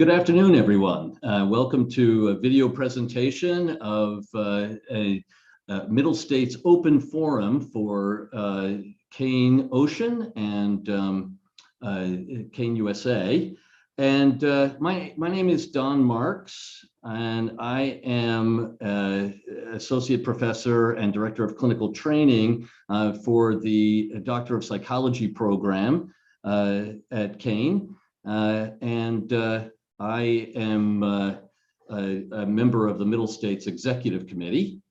Good afternoon, everyone. Welcome to a video presentation of a Middle States Open Forum for Kean Ocean and Kean USA. And my name is Don Marks, and I am Associate Professor and Director of Clinical Training for the Doctor of Psychology program at Kean. I am a member of the Middle States Executive Committee.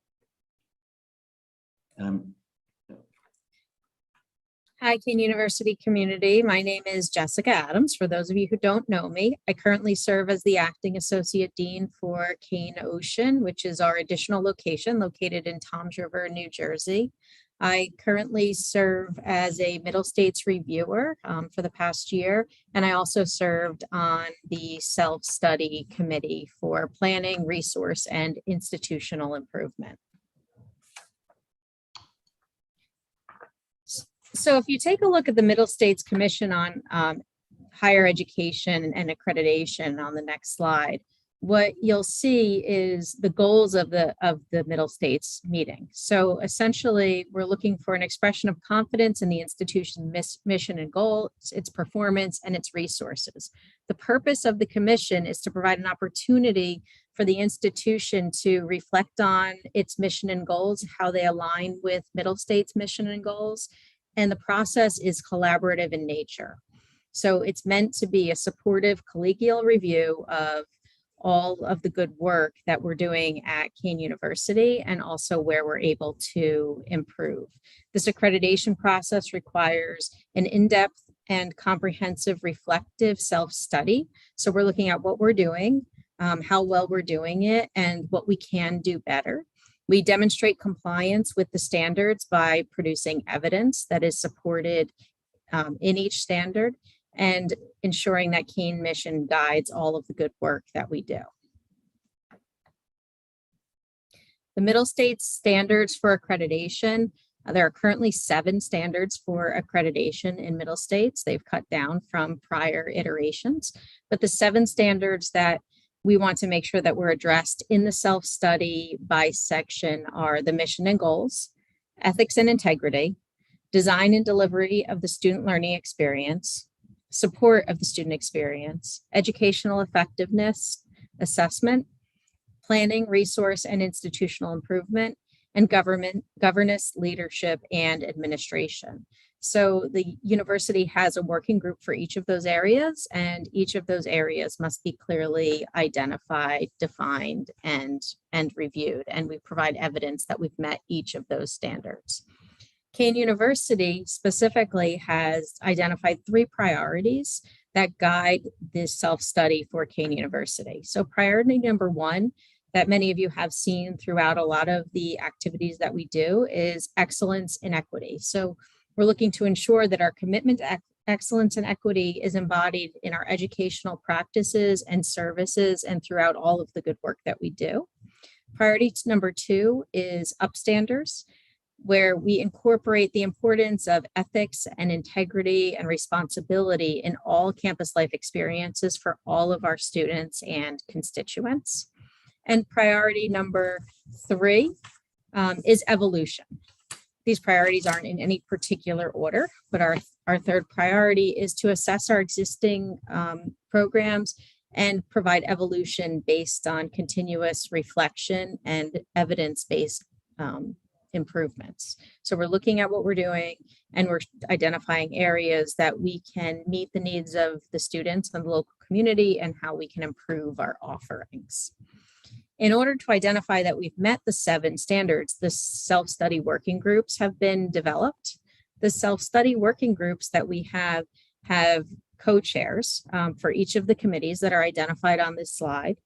Hi, Kean University community. My name is Jessica Adams. For those of you who don't know me, I currently serve as the Acting Associate Dean for Kean Ocean, which is our additional location located in Toms River, New Jersey. I currently serve as a Middle States reviewer for the past year, and I also served on the self-study committee for planning, resource, and institutional improvement. So if you take a look at the Middle States Commission on Higher Education and Accreditation on the next slide, what you'll see is the goals of the Middle States meeting. So essentially, we're looking for an expression of confidence in the institution's mission and goals, its performance, and its resources. The purpose of the commission is to provide an opportunity for the institution to reflect on its mission and goals, how they align with Middle States mission and goals, and the process is collaborative in nature. So it's meant to be a supportive collegial review of all of the good work that we're doing at Kean University and also where we're able to improve. This accreditation process requires an in-depth and comprehensive reflective self-study. So we're looking at what we're doing, how well we're doing it, and what we can do better. We demonstrate compliance with the standards by producing evidence that is supported in each standard and ensuring that Kean mission guides all of the good work that we do. The Middle States standards for accreditation, there are currently 7 standards for accreditation in Middle States. They've cut down from prior iterations, but the 7 standards that we want to make sure that we're addressed in the self-study by section are the mission and goals, ethics and integrity, design and delivery of the student learning experience, support of the student experience, educational effectiveness, assessment, planning, resource and institutional improvement, and governance, leadership, and administration. So the university has a working group for each of those areas, and each of those areas must be clearly identified, defined, and reviewed. And we provide evidence that we've met each of those standards. Kean University specifically has identified 3 priorities that guide this self-study for Kean University. So priority number 1, that many of you have seen throughout a lot of the activities that we do, is excellence in equity. So we're looking to ensure that our commitment to excellence and equity is embodied in our educational practices and services and throughout all of the good work that we do. Priority number 2 is upstanders, where we incorporate the importance of ethics and integrity and responsibility in all campus life experiences for all of our students and constituents. And priority number 3 is evolution. These priorities aren't in any particular order, but our 3rd priority is to assess our existing programs and provide evolution based on continuous reflection and evidence-based improvements. So we're looking at what we're doing and we're identifying areas that we can meet the needs of the students and the local community and how we can improve our offerings. In order to identify that we've met the 7 standards, the self-study working groups have been developed. The self-study working groups that we have co-chairs for each of the committees that are identified on this slide.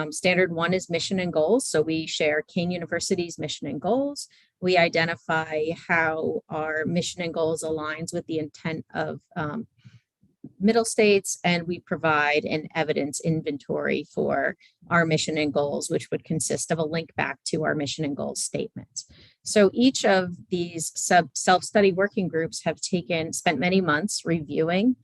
Standard 1 is mission and goals. So we share Kean University's mission and goals. We identify how our mission and goals aligns with the intent of Middle States, and we provide an evidence inventory for our mission and goals, which would consist of a link back to our mission and goals statements. So each of these self-study working groups have spent many months reviewing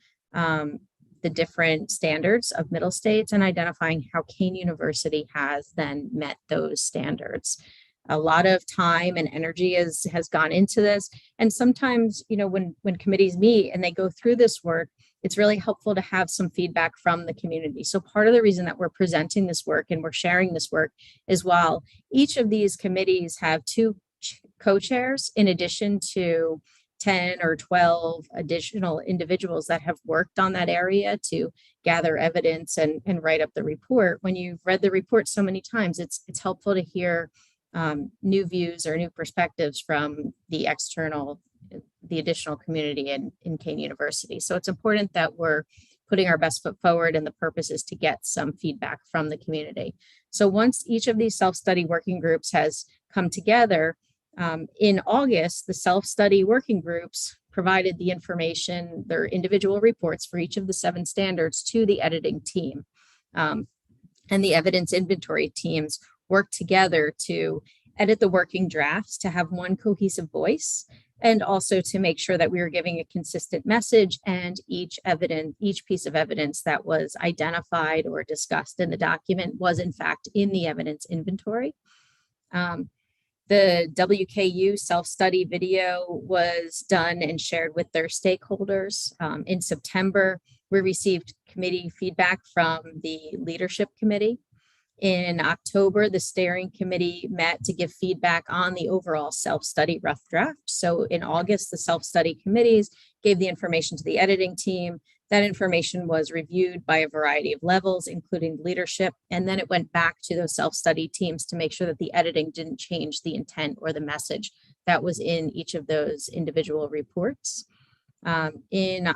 the different standards of Middle States and identifying how Kean University has then met those standards. A lot of time and energy has gone into this. And sometimes, you know, when committees meet and they go through this work, it's really helpful to have some feedback from the community. So part of the reason that we're presenting this work and we're sharing this work is while each of these committees have 2 co-chairs in addition to 10 or 12 additional individuals that have worked on that area to gather evidence and write up the report. When you've read the report so many times, it's helpful to hear new views or new perspectives from the additional community in Kean University. So it's important that we're putting our best foot forward, and the purpose is to get some feedback from the community. So once each of these self-study working groups has come together, in August, the self-study working groups provided the information, their individual reports for each of the 7 standards to the editing team. And the evidence inventory teams work together to edit the working drafts to have one cohesive voice, and also to make sure that we were giving a consistent message, and each piece of evidence that was identified or discussed in the document was in fact in the evidence inventory. The WKU self-study video was done and shared with their stakeholders. In September, we received committee feedback from the leadership committee. In October, the steering committee met to give feedback on the overall self-study rough draft. So in August, the self-study committees gave the information to the editing team. That information was reviewed by a variety of levels, including leadership, and then it went back to those self-study teams to make sure that the editing didn't change the intent or the message that was in each of those individual reports. In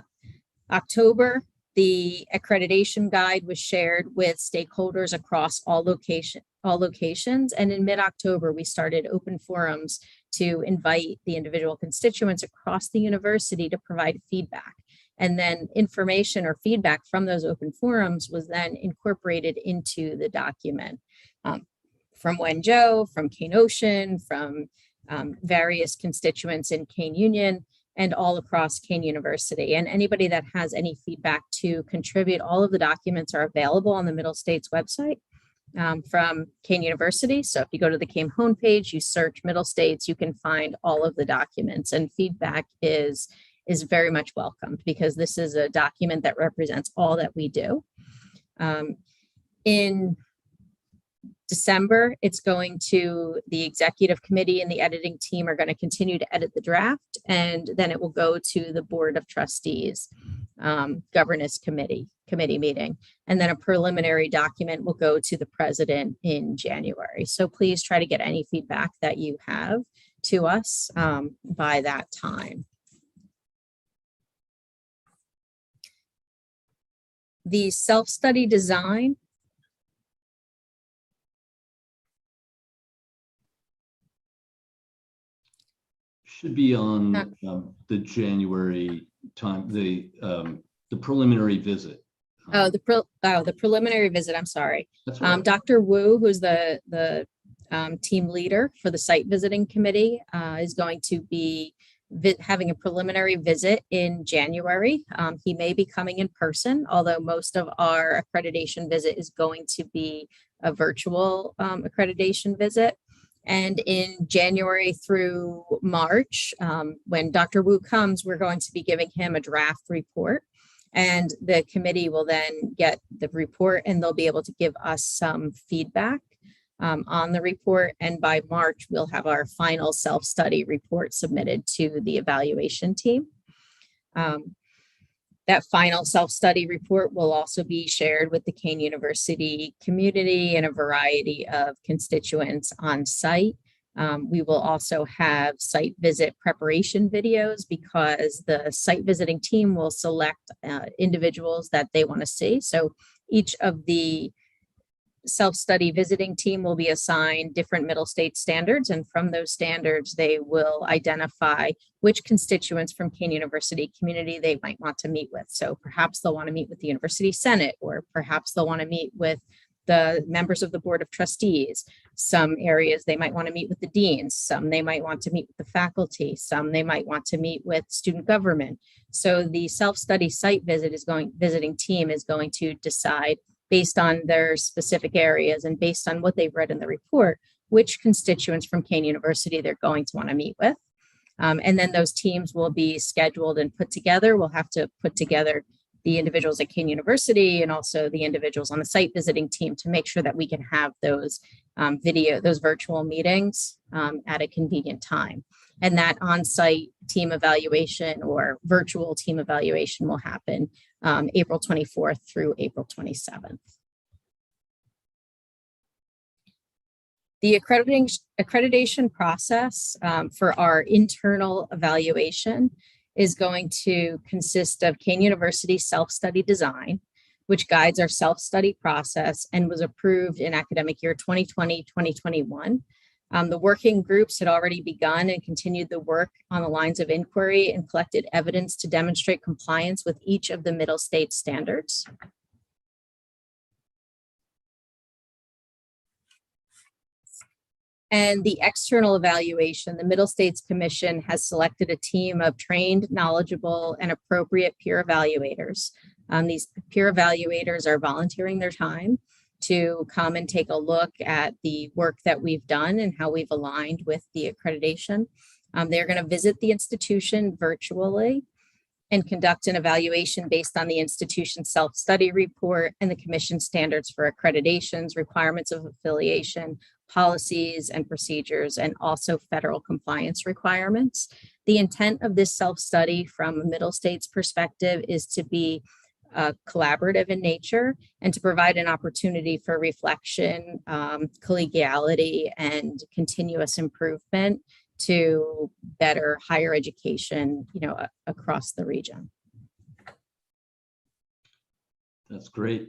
October, the accreditation guide was shared with stakeholders across all locations. And in mid-October, we started open forums to invite the individual constituents across the university to provide feedback. And then information or feedback from those open forums was then incorporated into the document from Wenzhou, from Kean Ocean, from various constituents in Kean Union, and all across Kean University. And anybody that has any feedback to contribute, all of the documents are available on the Middle States website from Kean University. So if you go to the Kean homepage, you search Middle States, you can find all of the documents, and feedback is very much welcomed because this is a document that represents all that we do. In December, it's going to the executive committee, and the editing team are going to continue to edit the draft, and then it will go to the board of trustees governance committee meeting, and then a preliminary document will go to the president in January. So please try to get any feedback that you have to us by that time. The self-study design should be on the January time, the preliminary visit. The preliminary visit. I'm sorry. That's right. Dr. Wu, who's the team leader for the site visiting committee, is going to be having a preliminary visit in January. He may be coming in person, although most of our accreditation visit is going to be a virtual accreditation visit. And in January through March, when Dr. Wu comes, we're going to be giving him a draft report, and the committee will then get the report and they'll be able to give us some feedback on the report. And by March, we'll have our final self-study report submitted to the evaluation team. That final self-study report will also be shared with the Kean University community and a variety of constituents on site. We will also have site visit preparation videos because the site visiting team will select individuals that they want to see. So each of the self-study visiting team will be assigned different Middle States standards, and from those standards they will identify which constituents from Kean University community they might want to meet with. So perhaps they'll want to meet with the University Senate, or perhaps they'll want to meet with the members of the Board of Trustees. Some areas they might want to meet with the deans, some they might want to meet with the faculty, some they might want to meet with student government. So the self-study site visiting team is going to decide based on their specific areas and based on what they've read in the report, which constituents from Kean University they're going to want to meet with. And then those teams will be scheduled and put together. We'll have to put together the individuals at Kean University and also the individuals on the site visiting team to make sure that we can have those those virtual meetings at a convenient time. And that on-site team evaluation or virtual team evaluation will happen April 24th through April 27th. The accreditation process for our internal evaluation is going to consist of Kean University self-study design, which guides our self-study process and was approved in academic year 2020-2021. The working groups had already begun and continued the work on the lines of inquiry and collected evidence to demonstrate compliance with each of the middle state standards. And the external evaluation, the Middle States Commission has selected a team of trained, knowledgeable, and appropriate peer evaluators. These peer evaluators are volunteering their time to come and take a look at the work that we've done and how we've aligned with the accreditation. They're going to visit the institution virtually and conduct an evaluation based on the institution's self-study report and the commission standards for accreditations, requirements of affiliation, policies and procedures, and also federal compliance requirements. The intent of this self-study from a Middle States perspective is to be collaborative in nature and to provide an opportunity for reflection, collegiality, and continuous improvement to better higher education, across the region. That's great.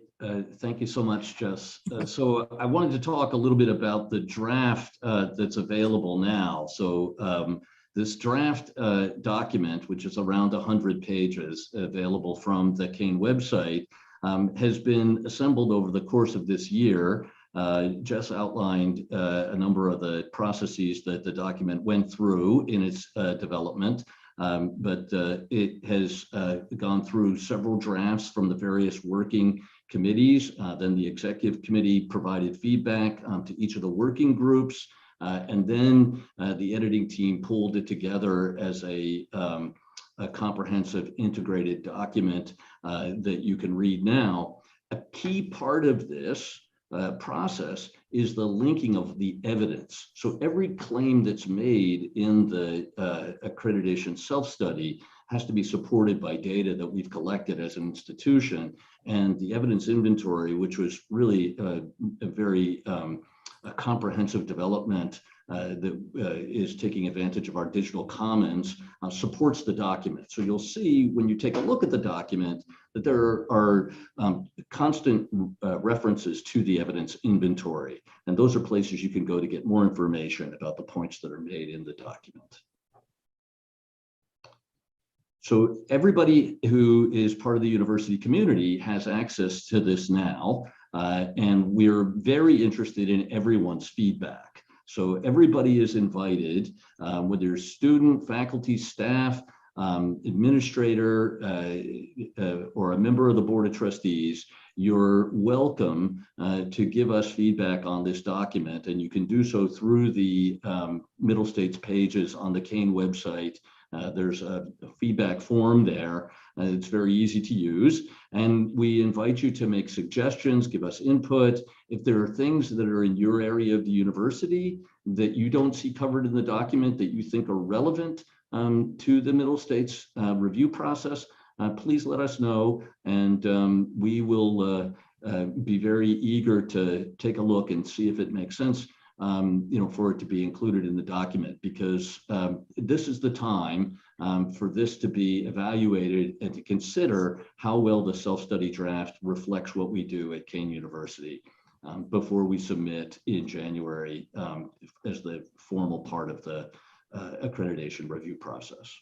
Thank you so much, Jess. So I wanted to talk a little bit about the draft that's available now. So this draft document, which is around 100 pages available from the Kean website, has been assembled over the course of this year. Jess outlined a number of the processes that the document went through in its development. But it has gone through several drafts from the various working committees. Then the executive committee provided feedback to each of the working groups. And then the editing team pulled it together as a comprehensive integrated document that you can read now. A key part of this process is the linking of the evidence. So every claim that's made in the accreditation self-study has to be supported by data that we've collected as an institution. And the evidence inventory, which was really a very comprehensive development that is taking advantage of our digital commons, supports the document. So you'll see when you take a look at the document that there are constant references to the evidence inventory. And those are places you can go to get more information about the points that are made in the document. So everybody who is part of the university community has access to this now. And we're very interested in everyone's feedback. So everybody is invited, whether you're student, faculty, staff, administrator, or a member of the Board of Trustees, you're welcome to give us feedback on this document. And you can do so through the Middle States pages on the Kean website. There's a feedback form there. It's very easy to use. And we invite you to make suggestions, give us input. If there are things that are in your area of the university that you don't see covered in the document that you think are relevant to the Middle States review process, please let us know. And we will be very eager to take a look and see if it makes sense for it to be included in the document, because this is the time for this to be evaluated and to consider how well the self-study draft reflects what we do at Kean University before we submit in January as the formal part of the accreditation review process.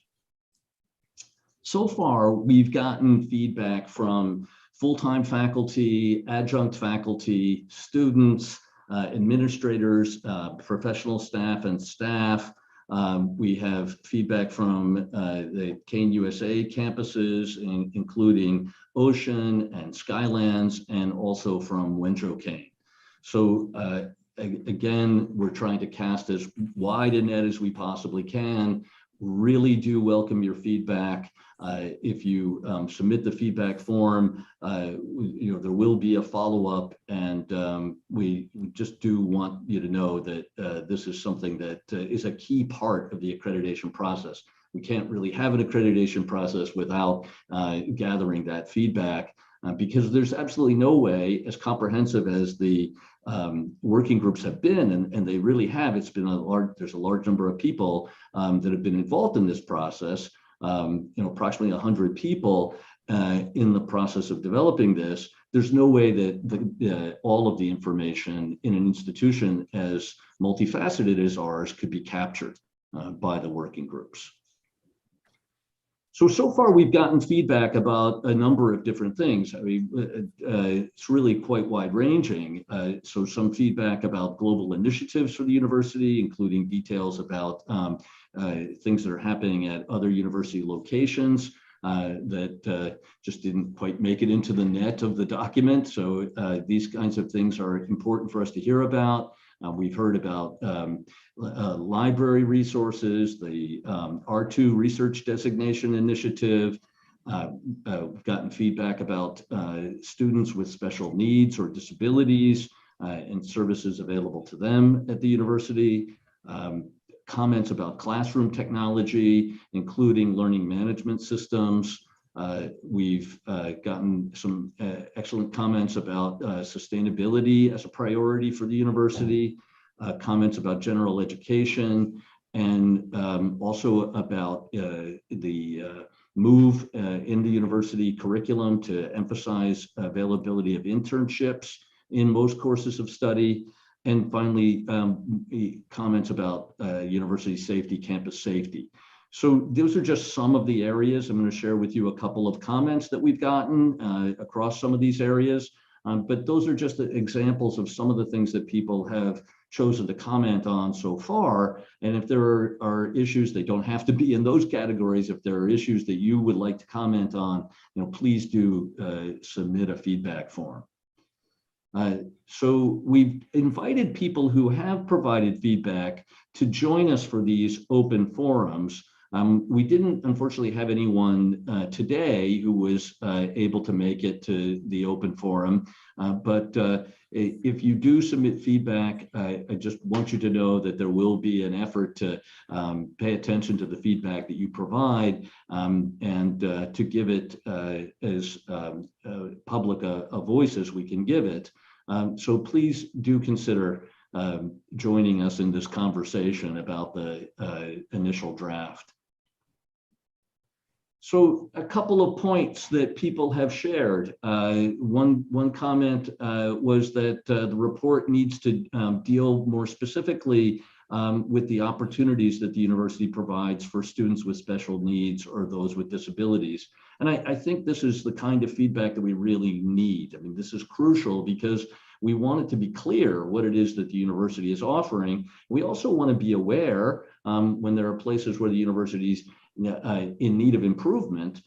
So far, we've gotten feedback from full-time faculty, adjunct faculty, students, administrators, professional staff and staff. We have feedback from the Kean USA campuses, including Ocean and Skylands, and also from Wendro Kean. So again, we're trying to cast as wide a net as we possibly can. Really do welcome your feedback. If you submit the feedback form, there will be a follow-up, and we just do want you to know that this is something that is a key part of the accreditation process. We can't really have an accreditation process without gathering that feedback, because there's absolutely no way, as comprehensive as the working groups have been, and they really have. It's been there's a large number of people that have been involved in this process. Approximately 100 people in the process of developing this. There's no way that all of the information in an institution as multifaceted as ours could be captured by the working groups. So far we've gotten feedback about a number of different things. I mean, it's really quite wide ranging. So some feedback about global initiatives for the university, including details about things that are happening at other university locations that just didn't quite make it into the net of the document. So these kinds of things are important for us to hear about. We've heard about library resources, the R2 Research Designation Initiative. We've gotten feedback about students with special needs or disabilities and services available to them at the university. Comments about classroom technology, including learning management systems. We've gotten some excellent comments about sustainability as a priority for the university, comments about general education, and also about the move in the university curriculum to emphasize availability of internships in most courses of study. And finally, comments about university safety, campus safety. So those are just some of the areas. I'm going to share with you a couple of comments that we've gotten across some of these areas. But those are just the examples of some of the things that people have chosen to comment on so far. And if there are issues, they don't have to be in those categories. If there are issues that you would like to comment on, please do submit a feedback form. So we've invited people who have provided feedback to join us for these open forums. We didn't, unfortunately, have anyone today who was able to make it to the open forum. But if you do submit feedback, I just want you to know that there will be an effort to pay attention to the feedback that you provide and to give it as public a voice as we can give it. So please do consider joining us in this conversation about the initial draft. So a couple of points that people have shared. One comment was that the report needs to deal more specifically with the opportunities that the university provides for students with special needs or those with disabilities. And I think this is the kind of feedback that we really need. I mean, this is crucial because we want it to be clear what it is that the university is offering. We also want to be aware when there are places where the university is in need of improvement,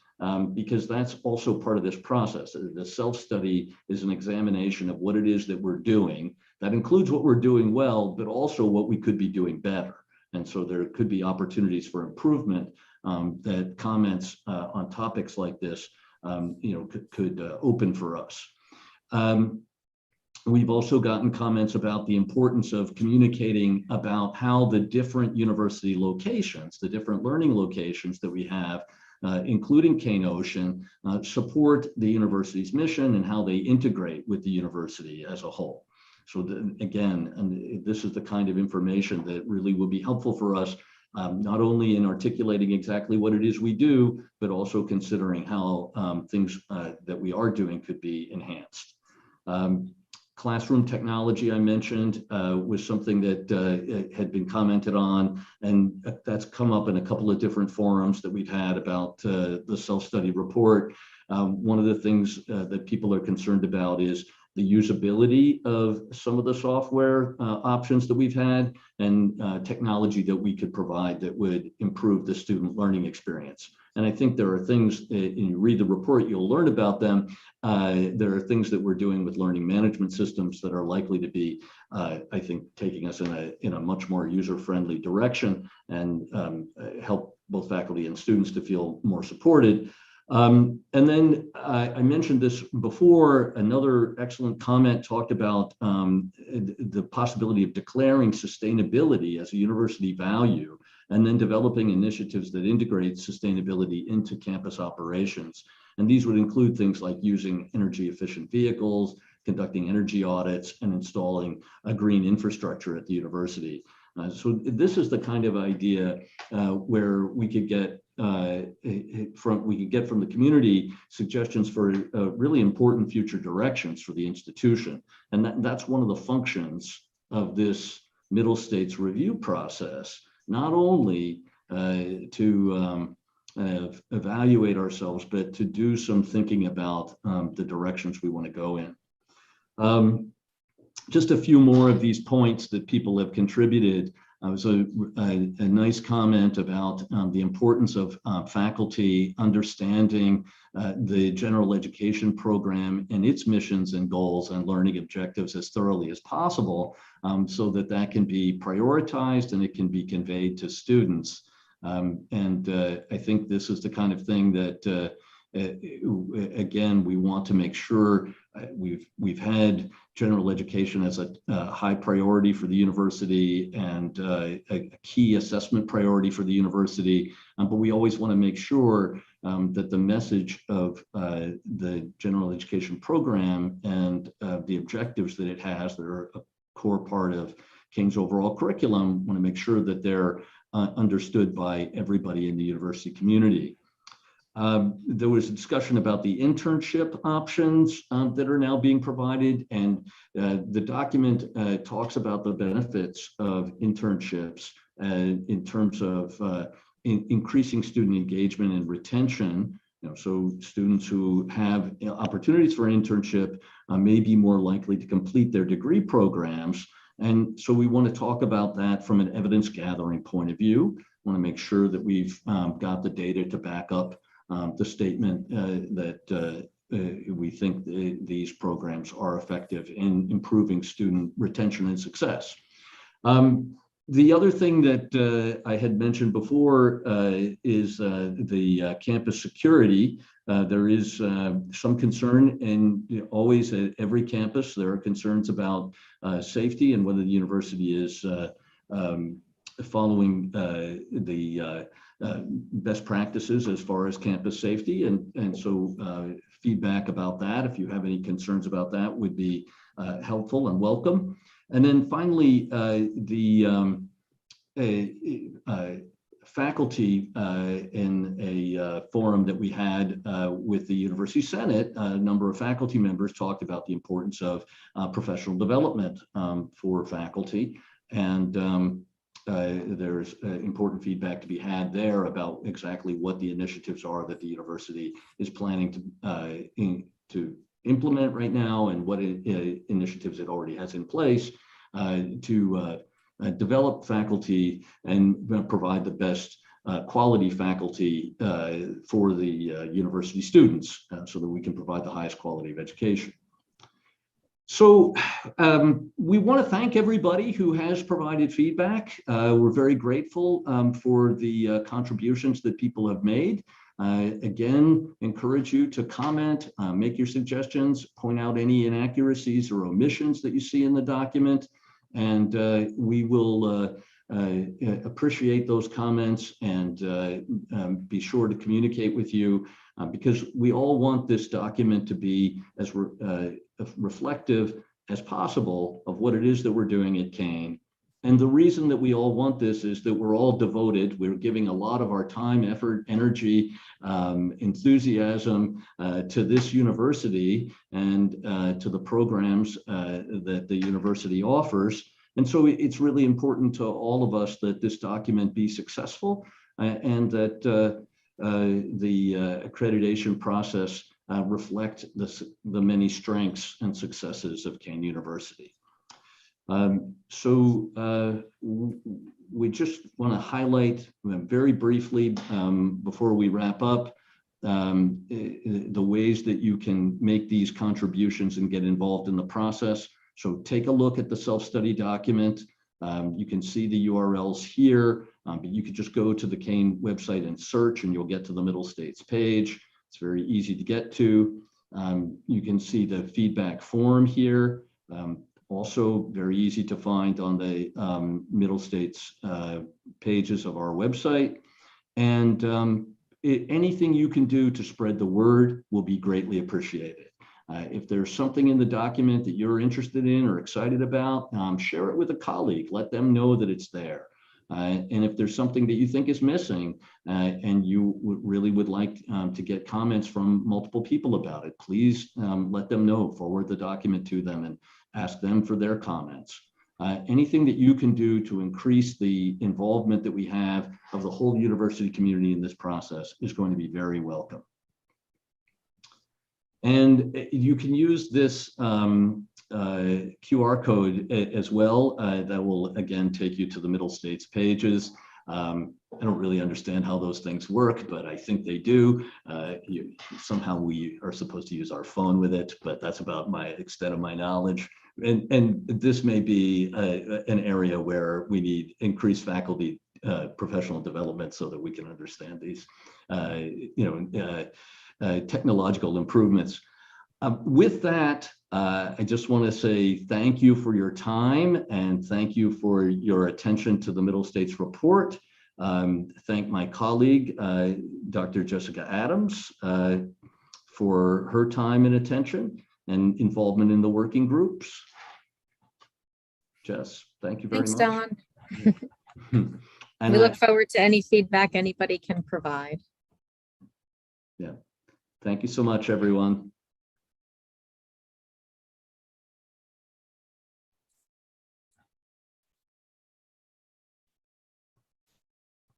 because that's also part of this process. The self-study is an examination of what it is that we're doing. That includes what we're doing well, but also what we could be doing better. And so there could be opportunities for improvement that comments on topics like this, could open for us. We've also gotten comments about the importance of communicating about how the different university locations, the different learning locations that we have, including Kean Ocean, support the university's mission and how they integrate with the university as a whole. So again, this is the kind of information that really will be helpful for us, not only in articulating exactly what it is we do, but also considering how things that we are doing could be enhanced. Classroom technology, I mentioned, was something that had been commented on, and that's come up in a couple of different forums that we've had about the self-study report. One of the things that people are concerned about is the usability of some of the software options that we've had, and technology that we could provide that would improve the student learning experience. And I think there are things, you read the report, you'll learn about them. There are things that we're doing with learning management systems that are likely to be, I think, taking us in a much more user-friendly direction and help both faculty and students to feel more supported. And then I mentioned this before, another excellent comment talked about the possibility of declaring sustainability as a university value, and then developing initiatives that integrate sustainability into campus operations. And these would include things like using energy efficient vehicles, conducting energy audits, and installing a green infrastructure at the university. So this is the kind of idea where we could get from the community suggestions for really important future directions for the institution. And that's one of the functions of this Middle States review process, not only to evaluate ourselves, but to do some thinking about the directions we want to go in. Just a few more of these points that people have contributed. Was a nice comment about the importance of faculty understanding the general education program and its missions and goals and learning objectives as thoroughly as possible, so that that can be prioritized and it can be conveyed to students. And I think this is the kind of thing that again, we want to make sure we've had general education as a high priority for the university and a key assessment priority for the university, but we always want to make sure that the message of the general education program and the objectives that it has that are a core part of Kean's overall curriculum, want to make sure that they're understood by everybody in the university community. There was a discussion about the internship options that are now being provided, and the document talks about the benefits of internships in terms of increasing student engagement and retention. So students who have opportunities for an internship may be more likely to complete their degree programs. And so we want to talk about that from an evidence gathering point of view. We want to make sure that we've got the data to back up the statement that we think these programs are effective in improving student retention and success. The other thing that I had mentioned before is the campus security. There is some concern, and always at every campus there are concerns about safety and whether the university is following the best practices as far as campus safety, and so feedback about that, if you have any concerns about that, would be helpful and welcome. And then finally, the faculty in a forum that we had with the University Senate, a number of faculty members talked about the importance of professional development for faculty, and there's important feedback to be had there about exactly what the initiatives are that the university is planning to implement right now, and what initiatives it already has in place to develop faculty and provide the best quality faculty for the university students, so that we can provide the highest quality of education. So we want to thank everybody who has provided feedback. We're very grateful for the contributions that people have made. Again, encourage you to comment, make your suggestions, point out any inaccuracies or omissions that you see in the document, and we will appreciate those comments and be sure to communicate with you, because we all want this document to be as reflective as possible of what it is that we're doing at Kean. And the reason that we all want this is that we're all devoted. We're giving a lot of our time, effort, energy, enthusiasm to this university and to the programs that the university offers. And so it's really important to all of us that this document be successful and that the accreditation process reflect the many strengths and successes of Kean University. We just want to highlight very briefly before we wrap up the ways that you can make these contributions and get involved in the process. So take a look at the self-study document. You can see the URLs here, but you could just go to the Kean website and search, and you'll get to the Middle States page. It's very easy to get to. You can see the feedback form here. Also very easy to find on the Middle States pages of our website. And anything you can do to spread the word will be greatly appreciated. If there's something in the document that you're interested in or excited about, share it with a colleague. Let them know that it's there. And if there's something that you think is missing and you really would like to get comments from multiple people about it, please let them know, forward the document to them and ask them for their comments. Anything that you can do to increase the involvement that we have of the whole university community in this process is going to be very welcome. And you can use this QR code as well. That will again take you to the Middle States pages. I don't really understand how those things work, but I think they do. Somehow we are supposed to use our phone with it, but that's about my extent of my knowledge. And this may be an area where we need increased faculty professional development so that we can understand these technological improvements. With that, I just want to say thank you for your time and thank you for your attention to the Middle States report. Thank my colleague, Dr. Jessica Adams, for her time and attention and involvement in the working groups. Jess, thank you very much. Thanks, Don. And we look forward to any feedback anybody can provide. Yeah. Thank you so much, everyone.